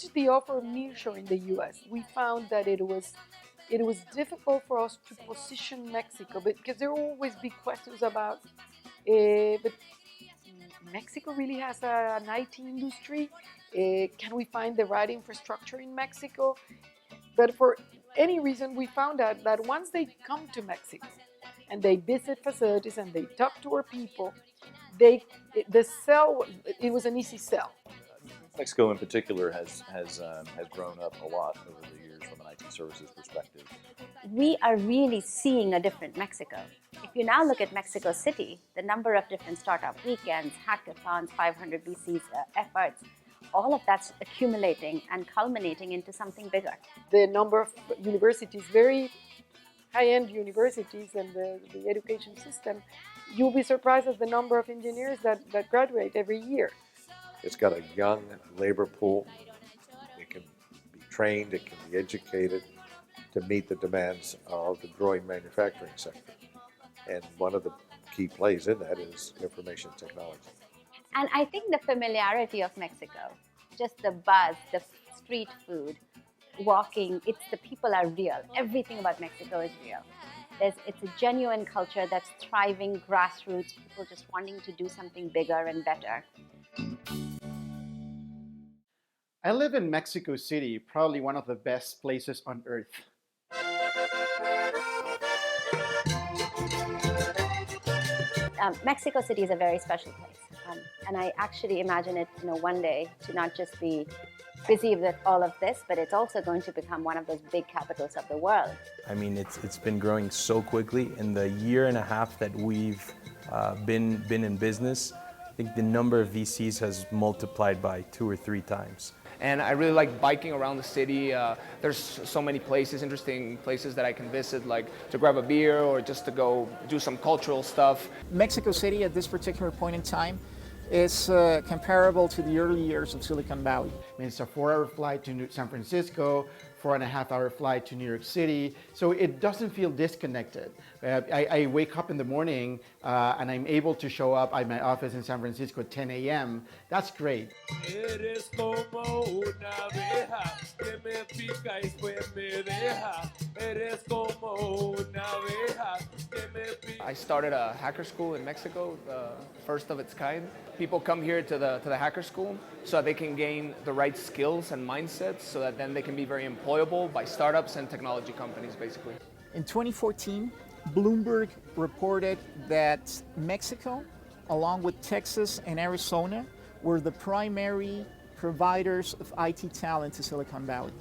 looked at the offer of nearshore in the U.S., we found that it was difficult for us to position Mexico, because there will always be questions about, but Mexico really has an IT industry. Can we find the right infrastructure in Mexico? But for any reason, we found out that once they come to Mexico and they visit facilities and they talk to our people, the sell, it was an easy sell. Mexico in particular has grown up a lot over the years from an IT services perspective. We are really seeing a different Mexico. If you now look at Mexico City, the number of different startup weekends, hackathons, 500 VCs efforts, all of that's accumulating and culminating into something bigger. The number of universities, very high-end universities, and the education system, you'll be surprised at the number of engineers that graduate every year. It's got a young labor pool. It can be trained, it can be educated to meet the demands of the growing manufacturing sector. And one of the key plays in that is information technology. And I think the familiarity of Mexico, just the buzz, the street food, walking, the people are real. Everything about Mexico is real. It's a genuine culture that's thriving, grassroots, people just wanting to do something bigger and better. I live in Mexico City, probably one of the best places on earth. Mexico City is a very special place, and I actually imagine it, one day to not just be busy with all of this, but it's also going to become one of those big capitals of the world. I mean, it's been growing so quickly. In the year and a half that we've been in business, I think the number of VCs has multiplied by 2 or 3 times. And I really like biking around the city. There's so many places, interesting places that I can visit, like to grab a beer or just to go do some cultural stuff. Mexico City at this particular point in time is comparable to the early years of Silicon Valley. I mean, it's a 4-hour flight to San Francisco, 4.5-hour flight to New York City, so it doesn't feel disconnected. I wake up in the morning and I'm able to show up at my office in San Francisco at 10 a.m. That's great. I started a hacker school in Mexico, the first of its kind. People come here to the hacker school so that they can gain the right skills and mindsets so that then they can be very employable by startups and technology companies, basically. In 2014, Bloomberg reported that Mexico, along with Texas and Arizona, were the primary providers of IT talent to Silicon Valley.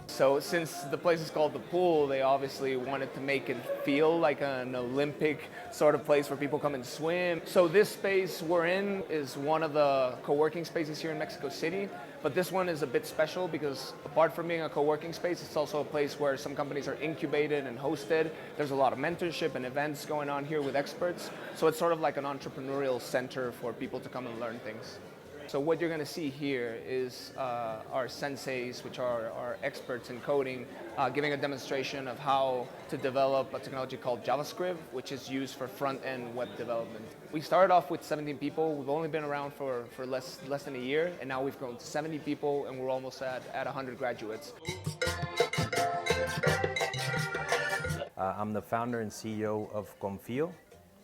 So since the place is called The Pool, they obviously wanted to make it feel like an Olympic sort of place where people come and swim. So this space we're in is one of the co-working spaces here in Mexico City, but this one is a bit special because apart from being a co-working space, it's also a place where some companies are incubated and hosted. There's a lot of mentorship and events going on here with experts. So it's sort of like an entrepreneurial center for people to come and learn things. So what you're going to see here is our senseis, which are our experts in coding, giving a demonstration of how to develop a technology called JavaScript, which is used for front-end web development. We started off with 17 people. We've only been around for less than a year, and now we've grown to 70 people, and we're almost at 100 graduates. I'm the founder and CEO of Confio,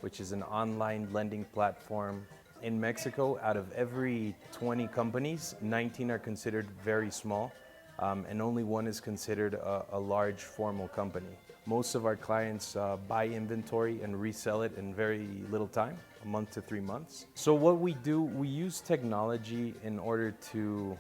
which is an online lending platform. In Mexico, out of every 20 companies, 19 are considered very small, and only 1 is considered a large formal company. Most of our clients buy inventory and resell it in very little time, a month to 3 months. So what we do, we use technology in order to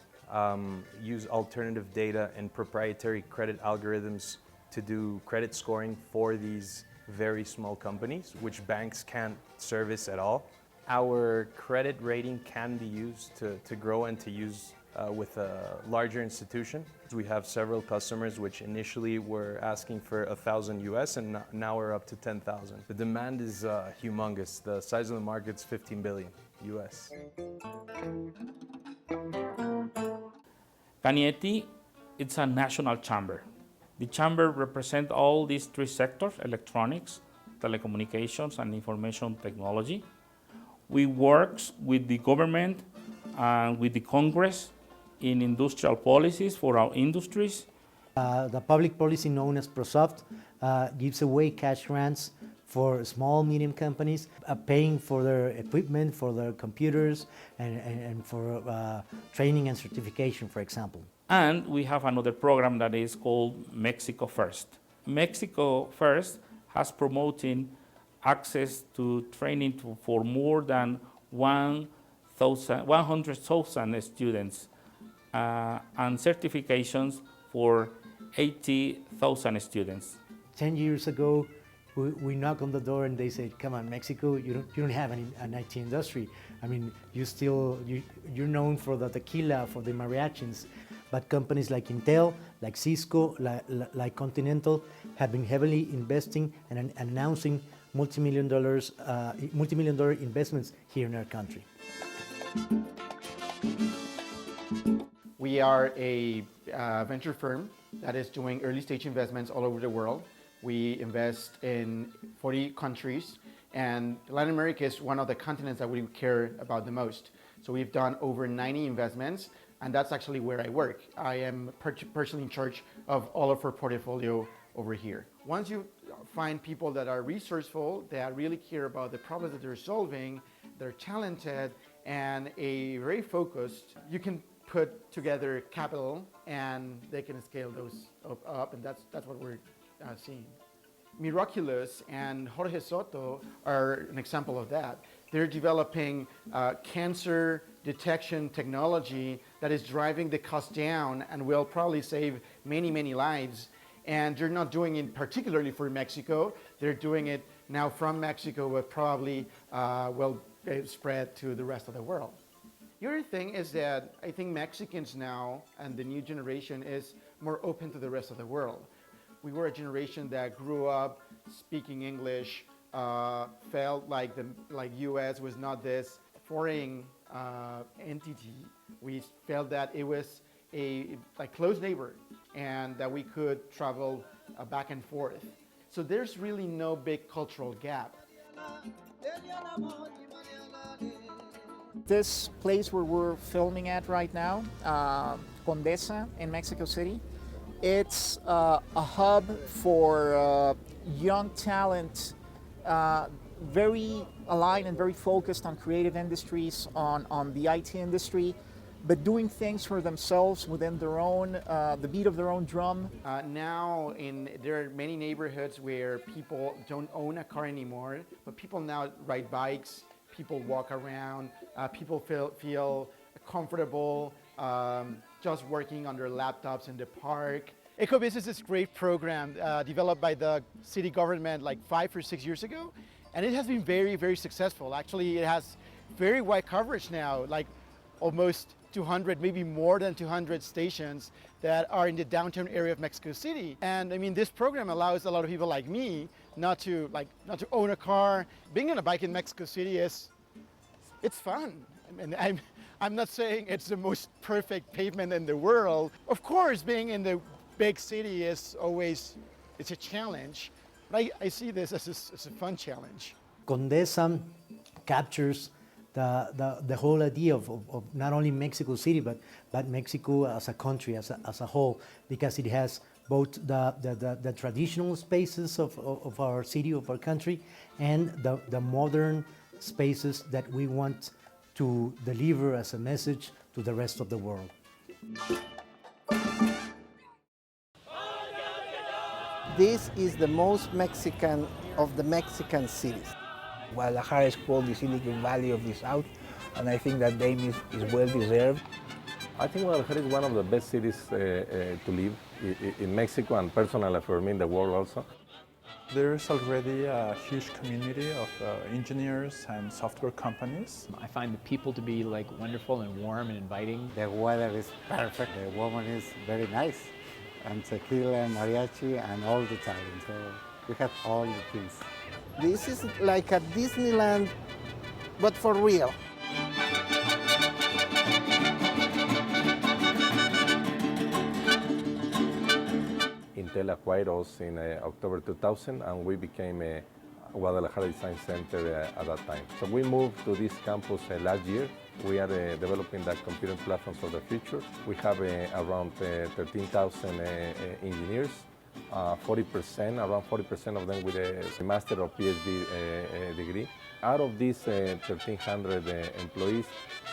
use alternative data and proprietary credit algorithms to do credit scoring for these very small companies, which banks can't service at all. Our credit rating can be used to grow and to use with a larger institution. We have several customers which initially were asking for $1,000 US and now we're up to 10,000. The demand is humongous. The size of the market's 15 billion US. CANIETI, it's a national chamber. The chamber represents all these 3 sectors: electronics, telecommunications, and information technology. We work with the government and with the Congress in industrial policies for our industries. The public policy known as ProSoft gives away cash grants for small, medium companies, paying for their equipment, for their computers, and for training and certification, for example. And we have another program that is called Mexico First. Mexico First has promoting access to training for more than 100,000 students and certifications for 80,000 students. 10 years ago, we knock on the door and they say, "Come on, Mexico, you don't have an IT industry. I mean, you're known for the tequila, for the mariachis." But companies like Intel, like Cisco, like Continental have been heavily investing and announcing multi-million-dollar investments here in our country. We are a venture firm that is doing early stage investments all over the world. We invest in 40 countries, and Latin America is one of the continents that we care about the most. So we've done over 90 investments, and that's actually where I work. I am personally in charge of all of our portfolio over here. Once you find people that are resourceful, that really care about the problems that they're solving, they're talented, and very focused, you can put together capital and they can scale those up, and that's what we're seeing. Miraculous and Jorge Soto are an example of that. They're developing cancer detection technology that is driving the cost down and will probably save many, many lives. And they're not doing it particularly for Mexico. They're doing it now from Mexico, but probably will spread to the rest of the world. The other thing is that I think Mexicans now and the new generation is more open to the rest of the world. We were a generation that grew up speaking English, felt like U.S. was not this foreign entity. We felt that it was a close neighbor and that we could travel back and forth. So there's really no big cultural gap. This place where we're filming at right now, Condesa in Mexico City, it's a hub for young talent, very aligned and very focused on creative industries, on the IT industry, but doing things for themselves within their own, the beat of their own drum. Now there are many neighborhoods where people don't own a car anymore, but people now ride bikes, people walk around, people feel comfortable just working on their laptops in the park. EcoBiz is this great program developed by the city government like 5 or 6 years ago, and it has been very, very successful. Actually, it has very wide coverage now, like almost 200, maybe more than 200 stations that are in the downtown area of Mexico City. And I mean, this program allows a lot of people like me not to own a car. Being on a bike in Mexico City it's fun. I mean, I'm not saying it's the most perfect pavement in the world. Of course, being in the big city it's a challenge, but I see this as a fun challenge. Condesa captures the whole idea of not only Mexico City, but Mexico as a country, as a whole, because it has both the traditional spaces of our city, of our country, and the modern spaces that we want to deliver as a message to the rest of the world. This is the most Mexican of the Mexican cities. Guadalajara is called the Silicon Valley of the South, and I think that name is well deserved. I think Guadalajara is one of the best cities to live in Mexico, and personally for me in the world also. There's already a huge community of engineers and software companies. I find the people to be wonderful and warm and inviting. The weather is perfect. The woman is very nice, and tequila, mariachi, and all the time. So we have all the things. This is like a Disneyland, but for real. Intel acquired us in October 2000, and we became Guadalajara Design Center at that time. So we moved to this campus last year. We are developing that computing platform for the future. We have around 13,000 engineers, around 40% of them with a master or PhD degree. Out of these 1,300 employees,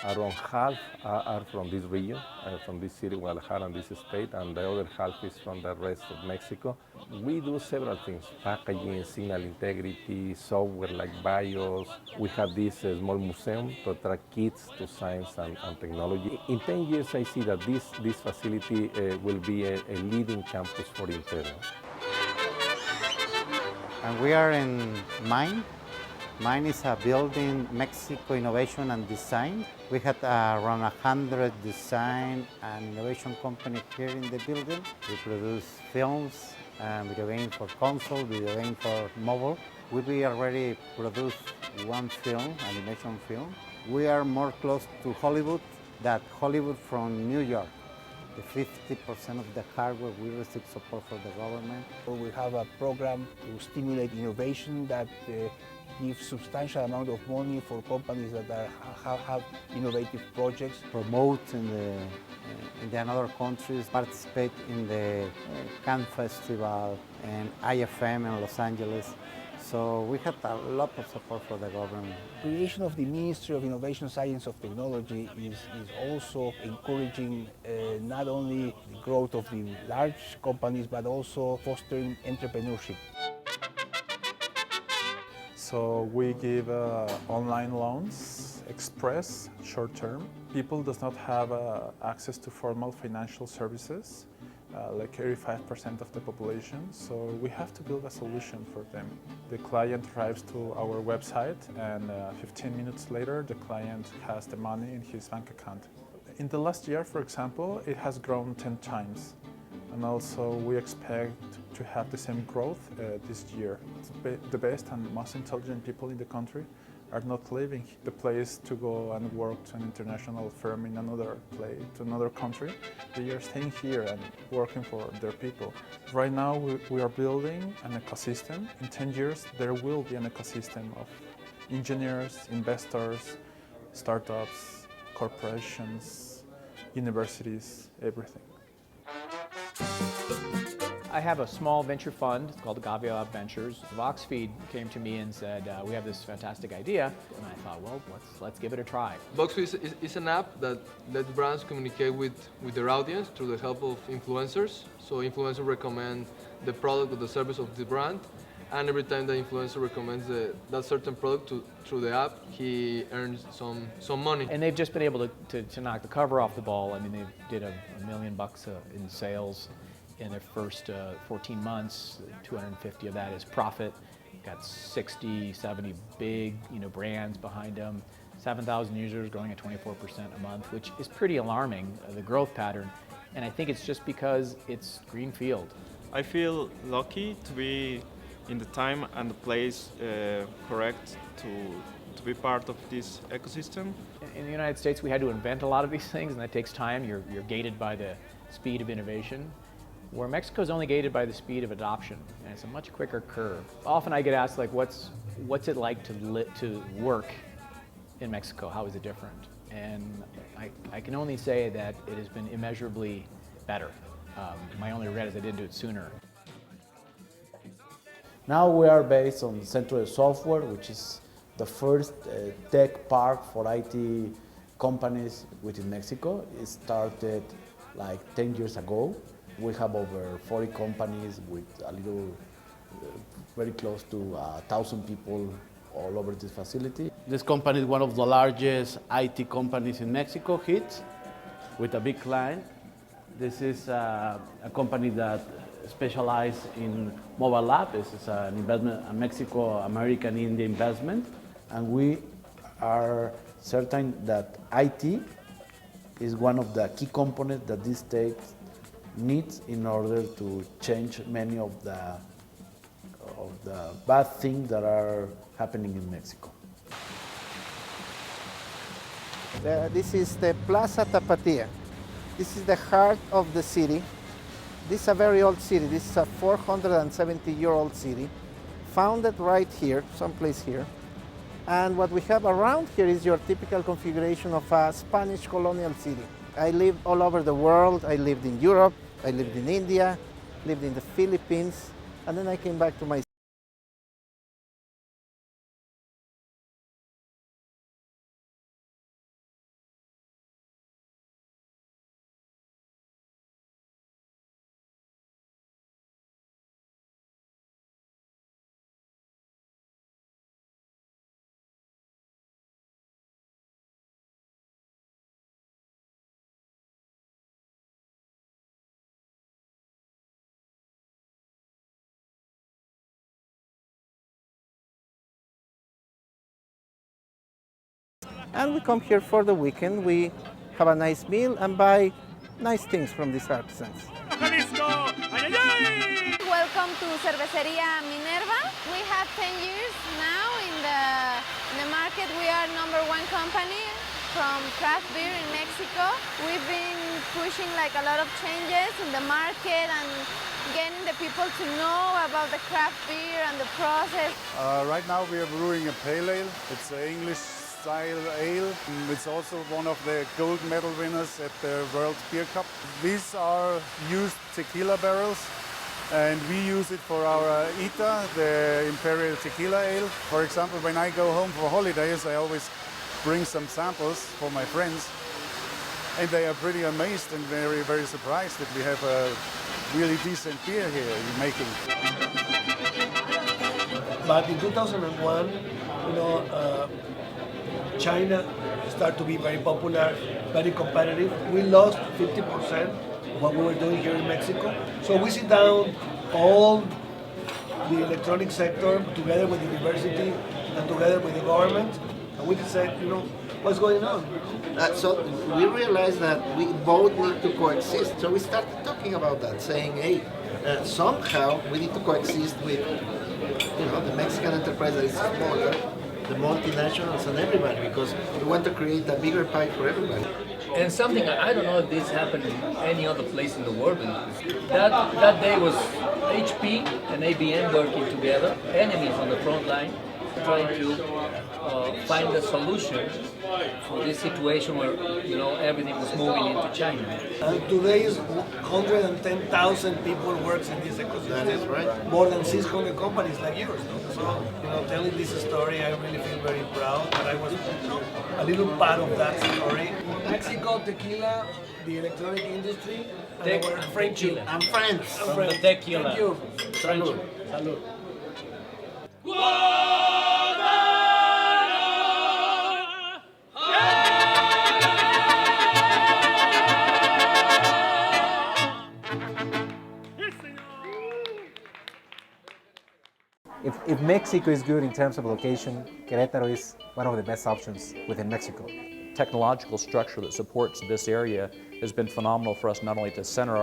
around half are from this region, from this city, Guadalajara, and this state, and the other half is from the rest of Mexico. We do several things: packaging, signal integrity, software like BIOS. We have this small museum to attract kids to science and technology. In 10 years, I see that this facility will be a leading campus for Intel. And we are in Mine. Mine is a building, Mexico Innovation and Design. We had around 100 design and innovation companies here in the building. We produce films, video games for console, video games for mobile. We already produced one film, animation film. We are more close to Hollywood than Hollywood from New York. The 50% of the hardware we receive support from the government. We have a program to stimulate innovation that gives substantial amount of money for companies that have innovative projects. Promote in the another countries, participate in the Cannes Festival and IFM in Los Angeles. So we have a lot of support for the government. Creation of the Ministry of Innovation, Science and Technology is also encouraging not only the growth of the large companies, but also fostering entrepreneurship. So we give online loans, express, short-term. People does not have access to formal financial services, like 85% of the population. So we have to build a solution for them. The client arrives to our website, and 15 minutes later, the client has the money in his bank account. In the last year, for example, it has grown 10 times. And also we expect to have the same growth this year. The best and most intelligent people in the country are not leaving the place to go and work to an international firm in another place, to another country. They are staying here and working for their people. Right now we are building an ecosystem. In 10 years there will be an ecosystem of engineers, investors, startups, corporations, universities, everything. I have a small venture fund called Gaviala Ventures. Voxfeed came to me and said, we have this fantastic idea. And I thought, well, let's give it a try. Voxfeed is an app that lets brands communicate with their audience through the help of influencers. So influencers recommend the product or the service of the brand. And every time the influencer recommends that certain product through the app, he earns some money. And they've just been able to knock the cover off the ball. I mean, they did $1 million in sales in their first 14 months. 250 of that is profit. Got 60, 70 big brands behind them. 7,000 users growing at 24% a month, which is pretty alarming, the growth pattern. And I think it's just because it's greenfield. I feel lucky to be in the time and the place correct to be part of this ecosystem. In the United States, we had to invent a lot of these things, and that takes time. You're gated by the speed of innovation. Where Mexico is only gated by the speed of adoption, and it's a much quicker curve. Often I get asked, like, what's it like to work in Mexico? How is it different? And I can only say that it has been immeasurably better. My only regret is I didn't do it sooner. Now we are based on Centro de Software, which is the first tech park for IT companies within Mexico. It started like 10 years ago. We have over 40 companies with very close to 1,000 people all over this facility. This company is one of the largest IT companies in Mexico, HIT, with a big client. This is a company that specializes in mobile app. This is an investment, a Mexico-American India investment, and we are certain that IT is one of the key components that this state needs in order to change many of the bad things that are happening in Mexico. This is the Plaza Tapatía. This is the heart of the city. This is a very old city. This is a 470-year-old city, founded right here, someplace here. And what we have around here is your typical configuration of a Spanish colonial city. I lived all over the world. I lived in Europe, I lived in India, lived in the Philippines, and then I came back to my and we come here for the weekend. We have a nice meal and buy nice things from these artisans. Welcome to Cerveceria Minerva. We have 10 years now in the market. We are #1 company from craft beer in Mexico. We've been pushing like a lot of changes in the market and getting the people to know about the craft beer and the process. Right now we are brewing a pale ale. It's an English-style ale. It's also one of the gold medal winners at the World Beer Cup. These are used tequila barrels, and we use it for our ITA, the Imperial Tequila Ale. For example, when I go home for holidays, I always bring some samples for my friends, and they are pretty amazed and very, very surprised that we have a really decent beer here making. But in 2001, China started to be very popular, very competitive. We lost 50% of what we were doing here in Mexico. So we sit down all the electronic sector together with the university and together with the government, and we said, what's going on? So we realized that we both need to coexist. So we started talking about that, saying, hey, somehow we need to coexist with, the Mexican enterprise that is smaller, the multinationals and everybody, because we want to create a bigger pie for everybody. And something, I don't know if this happened in any other place in the world, that day was HP and ABM working together, enemies on the front line, trying to find a solution for this situation where everything was moving into China. And today is 110,000 people works in this ecosystem. That is right. More than 600 companies like yours. So telling this story, I really feel very proud that I was a little part of that story. Mexico, tequila, the electronic industry, and our friendship. And friends. From the tequila. Thank you. Salud. Salud. If Mexico is good in terms of location, Querétaro is one of the best options within Mexico. Technological structure that supports this area has been phenomenal for us, not only to center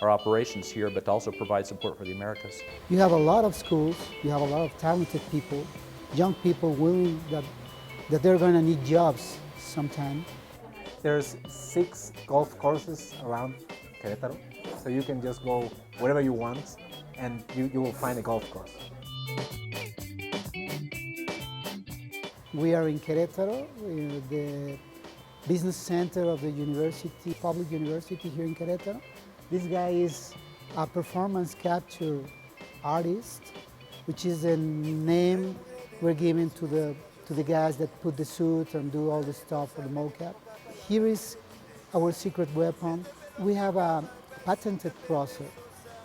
our operations here, but to also provide support for the Americas. You have a lot of schools, you have a lot of talented people, young people willing that they're going to need jobs sometime. There's 6 golf courses around Querétaro, so you can just go wherever you want and you will find a golf course. We are in Querétaro, the business center of the university, public university here in Querétaro. This guy is a performance capture artist, which is a name we're giving to the guys that put the suit and do all the stuff for the mocap. Here is our secret weapon. We have a patented process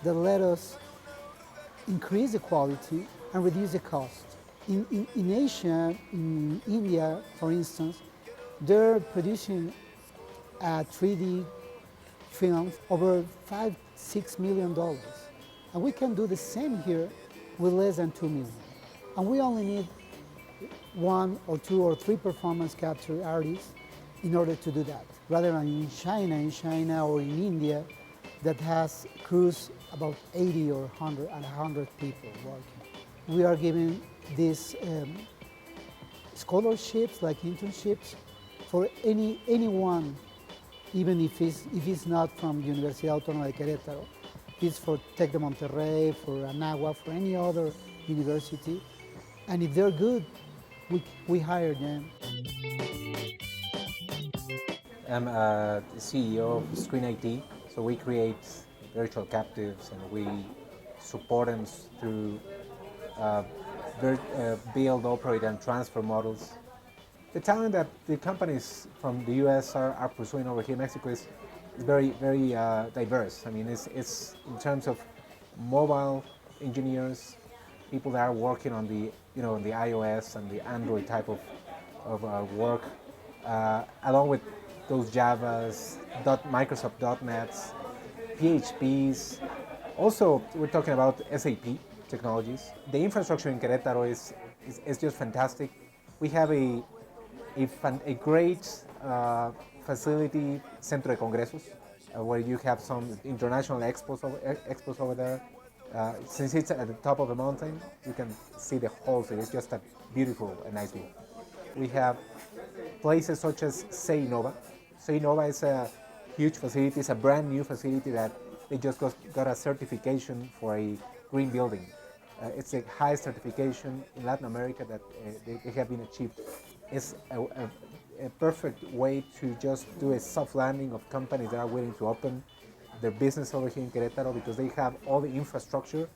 that let us increase the quality and reduce the cost. In Asia, in India, for instance, they're producing a 3D film over $5-6 million. And we can do the same here with less than 2 million. And we only need 1 or 2 or 3 performance capture artists in order to do that. Rather than in China or in India, that has crews about 80 or 100 people working. We are giving these scholarships, like internships, for anyone, even if it's not from Universidad Autónoma de Querétaro. It's for Tec de Monterrey, for Anáhuac, for any other university, and if they're good, we hire them. I'm the CEO of Screen IT, so we create virtual captives and we support them through build, operate, and transfer models. The talent that the companies from the US are pursuing over here in Mexico is very, very diverse. I mean, it's in terms of mobile engineers, people that are working on the, on the iOS and the Android type of work, along with those Javas, Microsoft .NETs, PHPs. Also, we're talking about SAP technologies. The infrastructure in Querétaro is just fantastic. We have a great facility, Centro de Congresos, where you have some international expos over there. Since it's at the top of a mountain, you can see the whole city. It's just a beautiful and nice view. We have places such as Innova. Innova is a huge facility. It's a brand new facility that they just got a certification for a green building. It's the highest certification in Latin America that they have been achieved. It's a perfect way to just do a soft landing of companies that are willing to open their business over here in Querétaro because they have all the infrastructure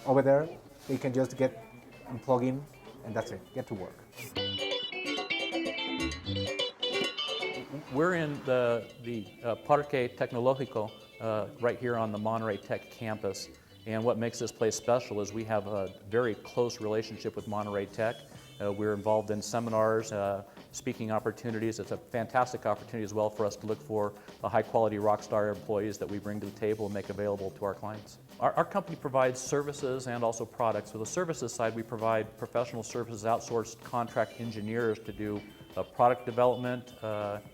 over there. They can just get and plug in, and that's it, get to work. We're in the Parque Tecnológico right here on the Monterrey Tech campus. And what makes this place special is we have a very close relationship with Monterrey Tech. We're involved in seminars, speaking opportunities. It's a fantastic opportunity as well for us to look for the high-quality rockstar employees that we bring to the table and make available to our clients. Our company provides services and also products. For the services side, we provide professional services, outsourced contract engineers to do product development,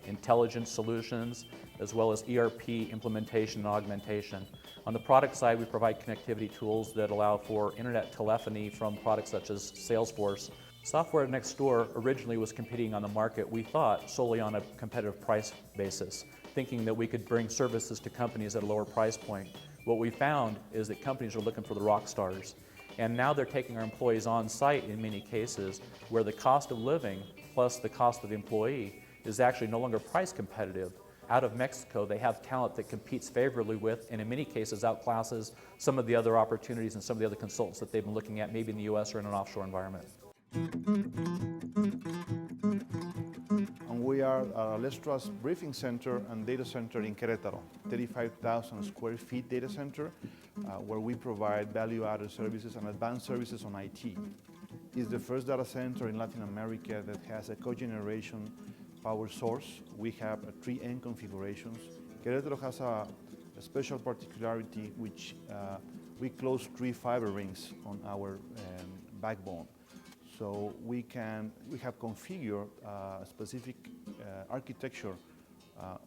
intelligence solutions, as well as ERP implementation and augmentation. On the product side, we provide connectivity tools that allow for internet telephony from products such as Salesforce. Software Next Door originally was competing on the market, we thought, solely on a competitive price basis, thinking that we could bring services to companies at a lower price point. What we found is that companies are looking for the rock stars. And now they're taking our employees on site in many cases where the cost of living plus the cost of the employee is actually no longer price competitive. Out of Mexico, they have talent that competes favorably with, and in many cases outclasses some of the other opportunities and some of the other consultants that they've been looking at, maybe in the US or in an offshore environment. And we are Let's Trust Briefing Center and Data Center in Querétaro, 35,000 square feet data center where we provide value-added services and advanced services on IT. It's the first data center in Latin America that has a cogeneration power source. We have 3 end configurations. Querétaro has a special particularity which we close 3 fiber rings on our backbone. So we have configured a specific architecture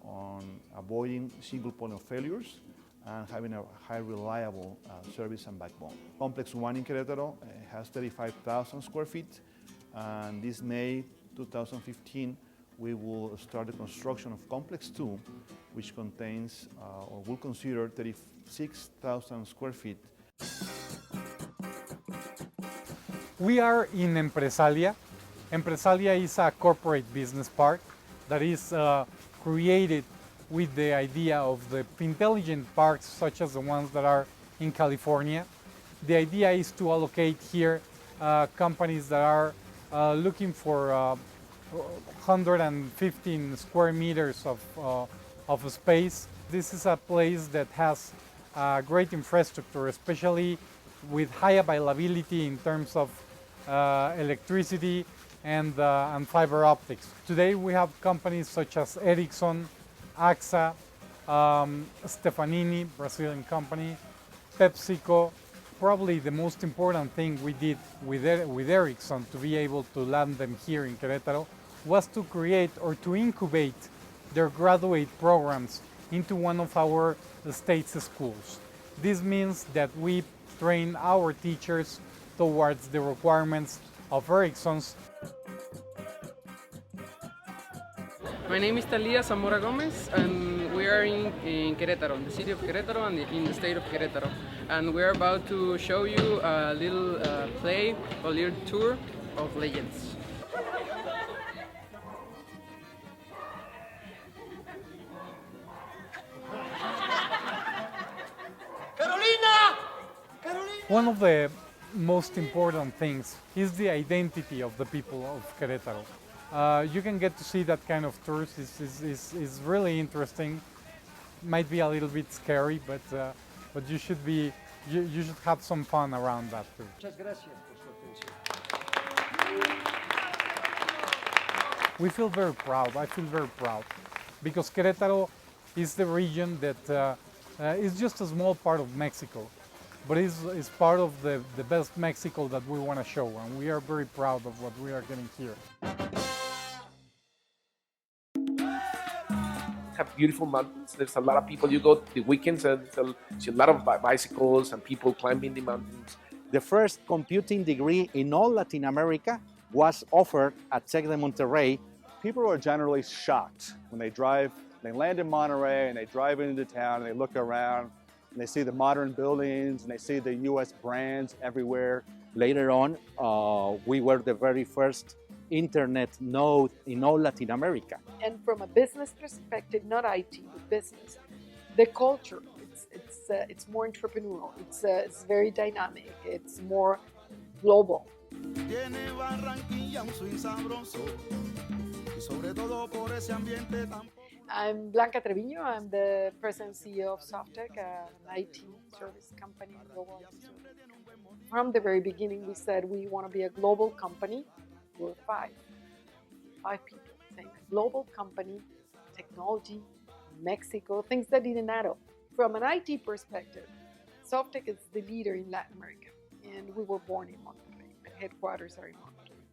on avoiding single point of failures and having a high reliable service and backbone. Complex 1 in Querétaro has 35,000 square feet, and this May 2015 we will start the construction of Complex 2, which contains or will consider 36,000 square feet. We are in Empresalia. Empresalia is a corporate business park that is created with the idea of the intelligent parks such as the ones that are in California. The idea is to allocate here companies that are looking for 115 square meters of space. This is a place that has great infrastructure, especially with high availability in terms of electricity and fiber optics. Today we have companies such as Ericsson, AXA, Stefanini, Brazilian company, PepsiCo. Probably the most important thing we did with Ericsson to be able to land them here in Querétaro was to create or to incubate their graduate programs into one of our state's schools. This means that we train our teachers towards the requirements of Ericsson's. My name is Talia Zamora Gomez, and we are in Querétaro, in the city of Querétaro and in the state of Querétaro. And we're about to show you a little play, a little tour of legends. One of the most important things is the identity of the people of Querétaro. You can get to see that kind of tours. Is really interesting. Might be a little bit scary, but you should have some fun around that too. Muchas gracias por su atención. We feel very proud. I feel very proud because Querétaro is the region that is just a small part of Mexico, but is part of the best Mexico that we want to show, and we are very proud of what we are getting here. Have beautiful mountains. There's a lot of people. You go the weekends and there's a lot of bicycles and people climbing the mountains. The first computing degree in all Latin America was offered at TEC de Monterrey. People are generally shocked when they land in Monterrey and they drive into town and they look around and they see the modern buildings and they see the US brands everywhere. Later on, we were the very first internet node in all Latin America. And from a business perspective, not IT, but business, the culture, it's more entrepreneurial, it's very dynamic, it's more global. I'm Blanca Treviño. I'm the president and CEO of Softec, an IT service company, global IT service company. From the very beginning, we said we want to be a global company. We're five people saying a global company, technology, Mexico, things that didn't add up. From an IT perspective, Softec is the leader in Latin America, and we were born in Monterrey. The headquarters are in Monterrey.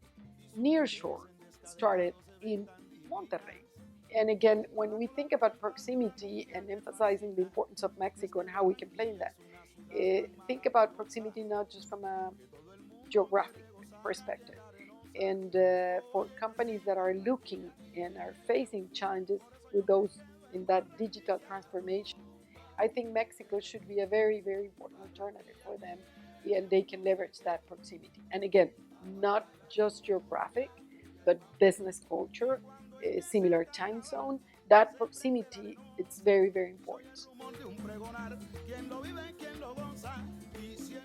Nearshore started in Monterrey. And again, when we think about proximity and emphasizing the importance of Mexico and how we can play in that, think about proximity not just from a geographic perspective. And for companies that are looking and are facing challenges with those in that digital transformation, I think Mexico should be a very, very important alternative for them, and they can leverage that proximity. And again, not just geographic, but business culture, a similar time zone. That proximity, it's very, very important.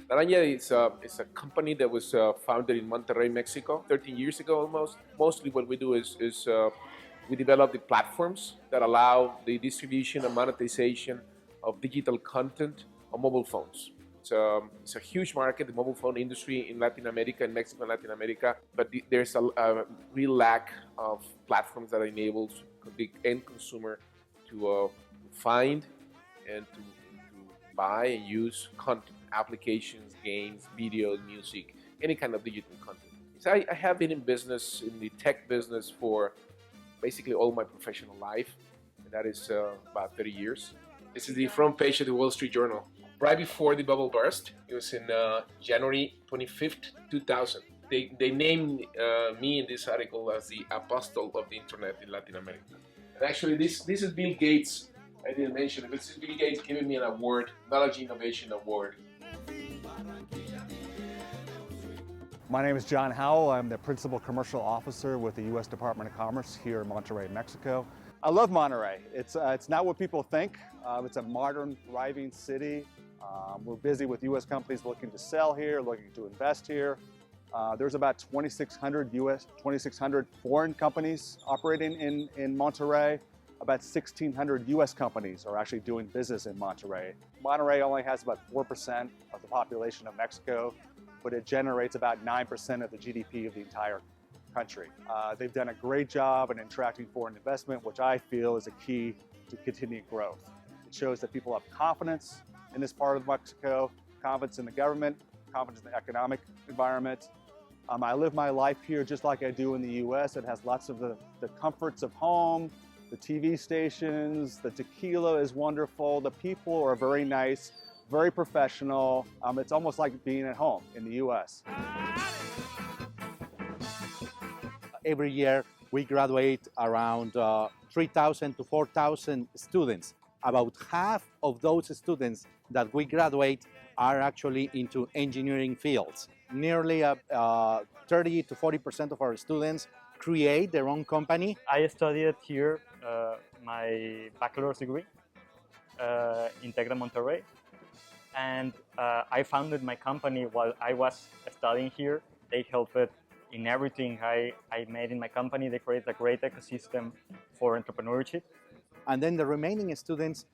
Naranja is a company that was founded in Monterrey, Mexico, 13 years ago almost. Mostly what we do is we develop the platforms that allow the distribution and monetization of digital content on mobile phones. It's a huge market, the mobile phone industry in Latin America, in Mexico and Latin America, but there's a real lack of platforms that enables the end consumer to find and to buy and use content, applications, games, videos, music, any kind of digital content. So I have been in business, in the tech business for basically all my professional life, and that is about 30 years. This is the front page of the Wall Street Journal. Right before the bubble burst, it was in January 25th, 2000. They named me in this article as the apostle of the internet in Latin America. And actually, this is Bill Gates. I didn't mention it, but this is Bill Gates giving me an award, Knowledge Innovation Award. My name is John Howell. I'm the Principal Commercial Officer with the U.S. Department of Commerce here in Monterrey, Mexico. I love Monterrey. It's not what people think. It's a modern, thriving city. We're busy with U.S. companies looking to sell here, looking to invest here. There's about 2,600 foreign companies operating in Monterrey. About 1,600 U.S. companies are actually doing business in Monterrey. Monterrey only has about 4% of the population of Mexico, but it generates about 9% of the GDP of the entire country. They've done a great job in attracting foreign investment, which I feel is a key to continued growth. It shows that people have confidence in this part of Mexico, confidence in the government, confidence in the economic environment. I live my life here just like I do in the US. It has lots of the comforts of home, the TV stations, the tequila is wonderful, the people are very nice, very professional. It's almost like being at home in the US. Every year, we graduate around 3,000 to 4,000 students. About half of those students that we graduate are actually into engineering fields. Nearly 30 to 40% of our students create their own company. I studied here my bachelor's degree in Tec de Monterrey, and I founded my company while I was studying here. They helped in everything I made in my company. They created a great ecosystem for entrepreneurship. And then the remaining students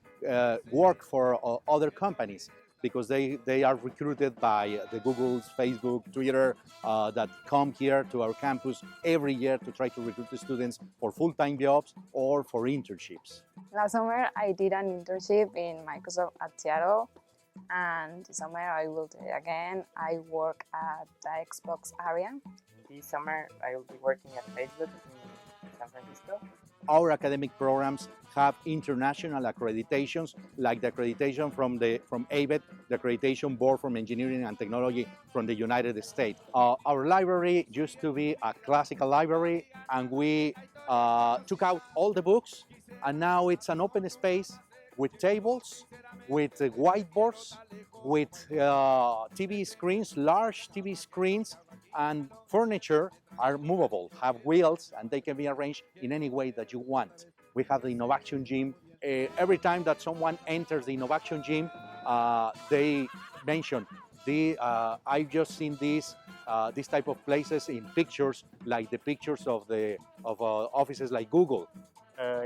work for other companies because they are recruited by the Googles, Facebook, Twitter that come here to our campus every year to try to recruit the students for full-time jobs or for internships. Last summer I did an internship in Microsoft at Seattle, and this summer I will do it again. I work at the Xbox area. This summer I will be working at Facebook in San Francisco. Our academic programs have international accreditations, like the accreditation from ABET, the Accreditation Board from Engineering and Technology from the United States. Our library used to be a classical library, and we took out all the books, and now it's an open space with tables, with whiteboards, with TV screens, large TV screens, and furniture are movable, have wheels, and they can be arranged in any way that you want. We have the Innovation Gym. Every time that someone enters the Innovation Gym, they mention, I've just seen this type of places in pictures, like the pictures of offices like Google.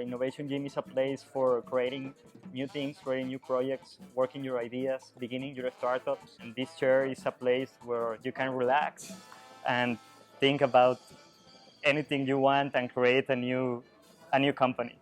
Innovation Gym is a place for creating new things, creating new projects, working your ideas, beginning your startups. And this chair is a place where you can relax and think about anything you want and create a new company.